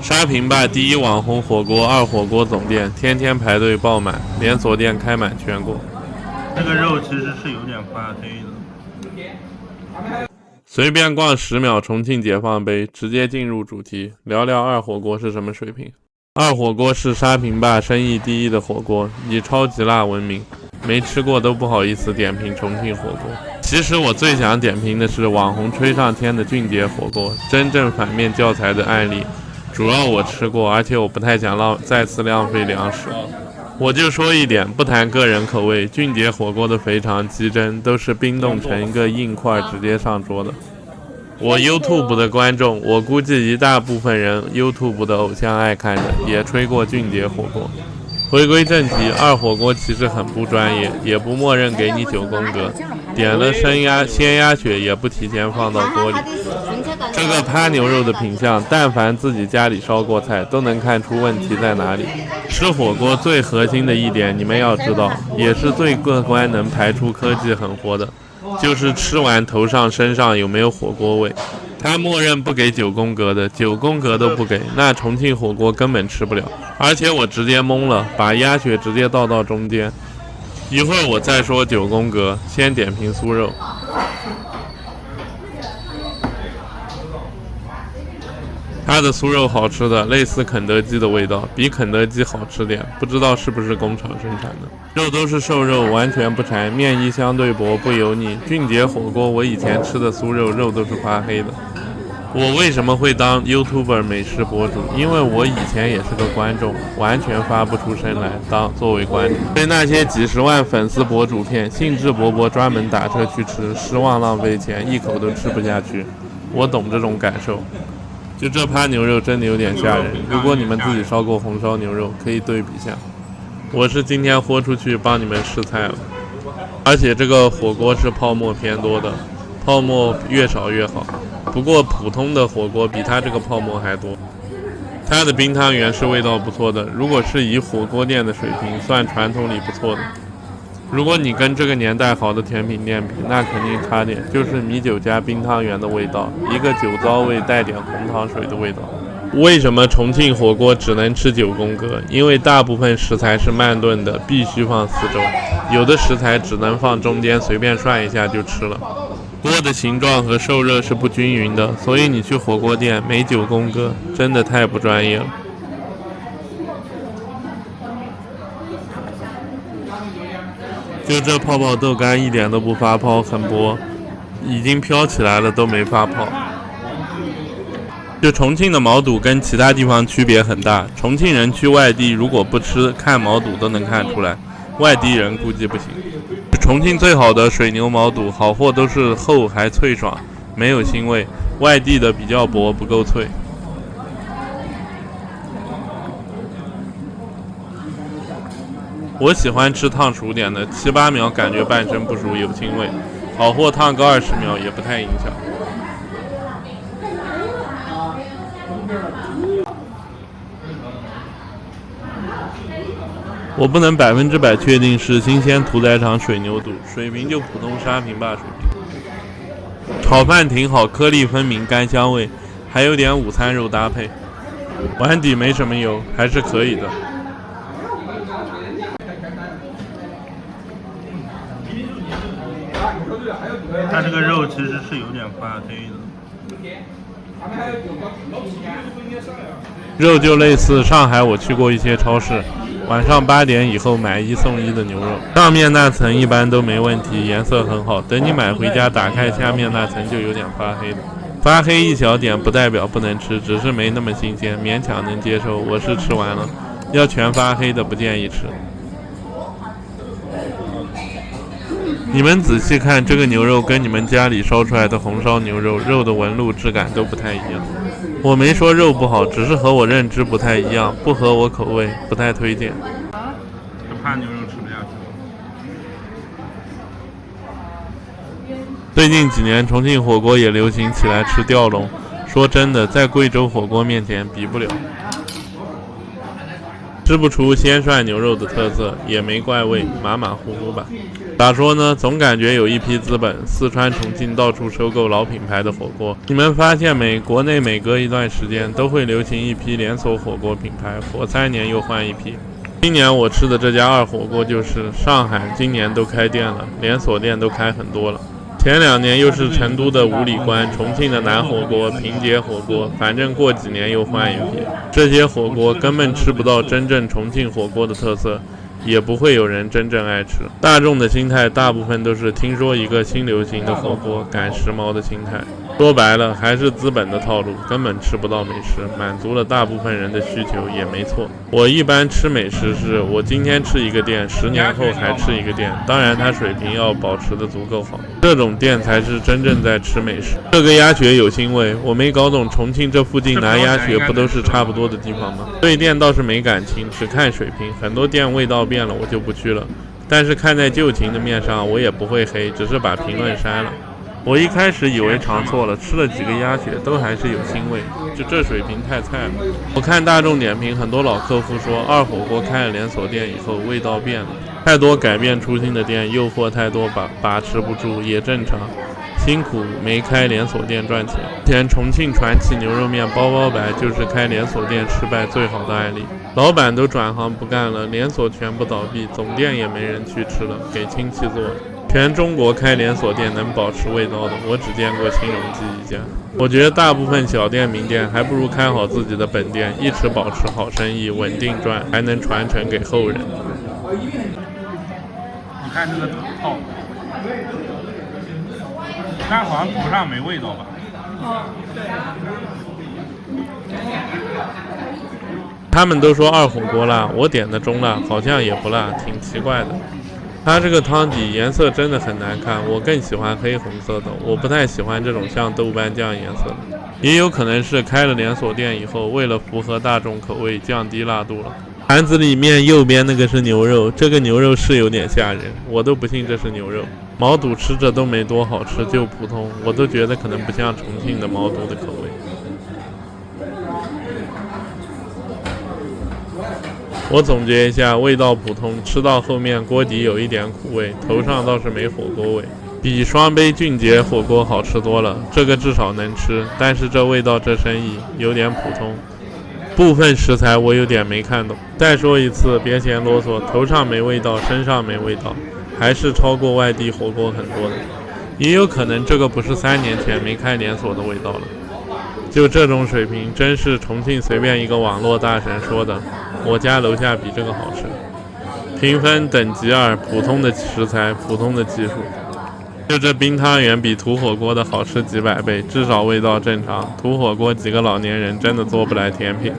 沙坪坝第一网红火锅二火锅总店，天天排队爆满，连锁店开满全国。这个肉其实是有点发黑的。随便逛10秒重庆解放碑，直接进入主题，聊聊二火锅是什么水平。二火锅是沙坪坝生意第一的火锅，以超级辣闻名，没吃过都不好意思点评重庆火锅。其实我最想点评的是网红吹上天的俊杰火锅，真正反面教材的案例。主要我吃过，而且我不太想再次浪费粮食。我就说一点，不谈个人口味，俊杰火锅的肥肠、鸡胗都是冰冻成一个硬块直接上桌的。我 YouTube 的观众，我估计一大部分人 YouTube 的偶像爱看的，也吹过俊杰火锅。回归正题，二火锅其实很不专业，也不默认给你9宫格，点了鲜鸭血也不提前放到锅里。这个趴牛肉的品相，但凡自己家里烧过菜，都能看出问题在哪里。吃火锅最核心的一点，你们要知道，也是最客观能排除科技狠活的，就是吃完头上身上有没有火锅味。他默认不给9宫格的，9宫格都不给，那重庆火锅根本吃不了。而且我直接懵了，把鸭血直接倒到中间。一会儿我再说9宫格，先点评酥肉。它的酥肉好吃的，类似肯德基的味道，比肯德基好吃点，不知道是不是工厂生产的。肉都是瘦肉，完全不柴，面衣相对薄，不油腻。俊杰火锅我以前吃的酥肉，肉都是发黑的。我为什么会当 YouTuber 美食博主？因为我以前也是个观众，完全发不出声来作为观众。被那些几十万粉丝博主骗，兴致勃勃专门打车去吃，失望浪费钱，一口都吃不下去。我懂这种感受。就这趴牛肉真的有点吓人，如果你们自己烧过红烧牛肉，可以对比一下。我是今天豁出去帮你们试菜了，而且这个火锅是泡沫偏多的，泡沫越少越好。不过普通的火锅比它这个泡沫还多。它的冰汤圆是味道不错的，如果是以火锅店的水平，算传统里不错的。如果你跟这个年代好的甜品店比，那肯定差点，就是米酒加冰汤圆的味道，一个酒糟味带点红糖水的味道。为什么重庆火锅只能吃9宫格？因为大部分食材是慢炖的，必须放四周，有的食材只能放中间，随便涮一下就吃了。锅的形状和受热是不均匀的，所以你去火锅店没9宫格，真的太不专业了。就这泡泡豆干一点都不发泡，很薄，已经飘起来了都没发泡。就重庆的毛肚跟其他地方区别很大，重庆人去外地如果不吃，看毛肚都能看出来，外地人估计不行。重庆最好的水牛毛肚，好货都是厚还脆爽，没有腥味，外地的比较薄，不够脆。我喜欢吃烫熟点的，7、8秒感觉半生不熟有腥味，好货烫个20秒也不太影响。我不能100%确定是新鲜屠宰场水牛肚，水平就普通沙坪坝水平。炒饭挺好，颗粒分明，干香味，还有点午餐肉搭配。碗底没什么油，还是可以的。它这个肉其实是有点发黑的。肉就类似上海我去过一些超市，晚上8点以后买1送1的牛肉，上面那层一般都没问题，颜色很好，等你买回家打开下面那层就有点发黑的。发黑一小点不代表不能吃，只是没那么新鲜，勉强能接受。我是吃完了，要全发黑的不建议吃。你们仔细看，这个牛肉跟你们家里烧出来的红烧牛肉，肉的纹路质感都不太一样。我没说肉不好，只是和我认知不太一样，不合我口味，不太推荐。这趴牛肉吃不下去。最近几年，重庆火锅也流行起来吃吊龙。说真的，在贵州火锅面前比不了。吃不出鲜涮牛肉的特色，也没怪味，马马虎虎吧。咋说呢？总感觉有一批资本，四川、重庆到处收购老品牌的火锅。你们发现没？国内每隔一段时间都会流行一批连锁火锅品牌，火3年又换一批。今年我吃的这家二火锅就是上海，今年都开店了，连锁店都开很多了。前2年又是成都的五里关、重庆的南火锅、平节火锅，反正过几年又换一批。这些火锅根本吃不到真正重庆火锅的特色，也不会有人真正爱吃。大众的心态大部分都是听说一个新流行的火锅，赶时髦的心态。说白了，还是资本的套路，根本吃不到美食，满足了大部分人的需求也没错。我一般吃美食是，我今天吃一个店，10年后还吃一个店，当然它水平要保持的足够好，这种店才是真正在吃美食。这个鸭血有腥味，我没搞懂重庆这附近拿鸭血不都是差不多的地方吗？对店倒是没感情，只看水平，很多店味道变了我就不去了，但是看在旧情的面上，我也不会黑，只是把评论删了。我一开始以为尝错了，吃了几个鸭血都还是有腥味，就这水平太菜了。我看大众点评很多老客户说，二火锅开了连锁店以后味道变了，太多改变初心的店，诱惑太多，把持不住也正常。辛苦没开连锁店赚钱。前重庆传奇牛肉面包包白就是开连锁店失败最好的案例，老板都转行不干了，连锁全部倒闭，总店也没人去吃了，给亲戚做了。全中国开连锁店能保持味道的，我只见过新荣记一家。我觉得大部分小店名店还不如开好自己的本店，一直保持好生意，稳定赚，还能传承给后人。你看这个套，它好像头上没味道吧？他们都说二火锅辣，我点的中辣，好像也不辣，挺奇怪的。它这个汤底颜色真的很难看，我更喜欢黑红色的，我不太喜欢这种像豆瓣酱颜色的。也有可能是开了连锁店以后，为了符合大众口味，降低辣度了。盘子里面右边那个是牛肉，这个牛肉是有点吓人，我都不信这是牛肉。毛肚吃着都没多好吃，就普通，我都觉得可能不像重庆的毛肚的口味。我总结一下，味道普通，吃到后面锅底有一点苦味，头上倒是没火锅味，比双杯俊杰火锅好吃多了。这个至少能吃，但是这味道这生意有点普通，部分食材我有点没看懂。再说一次，别嫌啰嗦，头上没味道，身上没味道，还是超过外地火锅很多的。也有可能这个不是3年前没开连锁的味道了。就这种水平，真是重庆随便一个网络大神说的，我家楼下比这个好吃。评分等级2，普通的食材，普通的技术。就这冰汤圆比土火锅的好吃几百倍，至少味道正常。土火锅几个老年人真的做不来甜品。